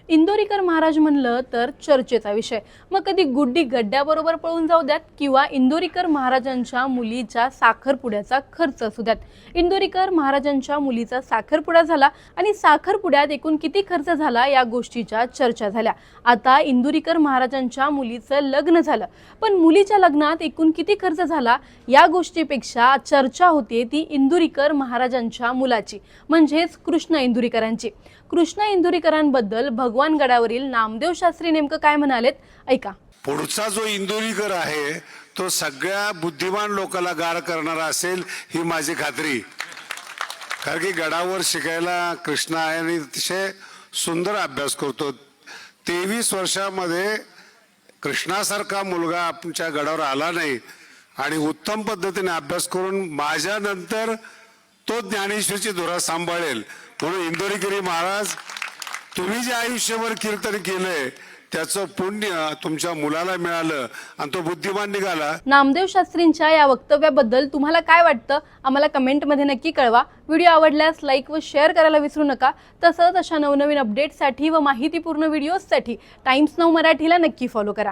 इंदोरीकर महाराज म्हणलं तर चर्चेचा विषय। मग कधी गुड्डी गड्ड्याबरोबर पळून जाऊ द्यात किंवा इंदोरीकर महाराजांच्या मुलीच्या साखरपुड्याचा खर्च असू द्यात, इंदोरीकर महाराजांच्या मुलीचा साखरपुडा झाला आणि साखरपुड्यात एकूण किती खर्च झाला या गोष्टीच्या चर्चा झाल्या। आता इंदोरीकर महाराजांच्या मुलीचं लग्न झालं, पण मुलीच्या लग्नात एकूण किती खर्च झाला या गोष्टीपेक्षा चर्चा होते ती इंदोरीकर महाराजांच्या मुलाची, म्हणजेच कृष्ण इंदोरीकरांची। कृष्ण इंदोरीकरांबद्दल भगवान गडावरील नामदेव शास्त्री नेमकं काय म्हणालेत, ऐका। पुढचा जो इंदोरीकर आहे तो सगळ्या बुद्धिमान लोकांना गार करणारा असेल ही माझी खात्री। कारण की गडावर शिकायला कृष्ण आहे आणि अतिशय सुंदर अभ्यास करतो। 23 वर्षामध्ये कृष्णासारखा मुलगा आमच्या गडावर आला नाही आणि उत्तम पद्धतीने अभ्यास करून माझ्यानंतर तो ज्ञानेश्वरीची धुरा सांभाळेल। म्हणून इंदोरीकरी महाराज, तुम्ही जे आयुष्यभर कीर्तन केलंय त्याचं पुण्य तुमच्या मुलाला मिळालं आणि तो बुद्धिमान निघाला। नामदेव शास्त्रींच्या या वक्तव्याबद्दल तुम्हाला काय वाटतं आम्हाला कमेंटमध्ये नक्की कळवा। व्हिडिओ आवडल्यास लाईक व शेअर करायला विसरू नका। तसंच अशा नवनवीन अपडेट्ससाठी व माहितीपूर्ण व्हिडिओजसाठी टाइम्स नाऊ मराठीला नक्की फॉलो करा।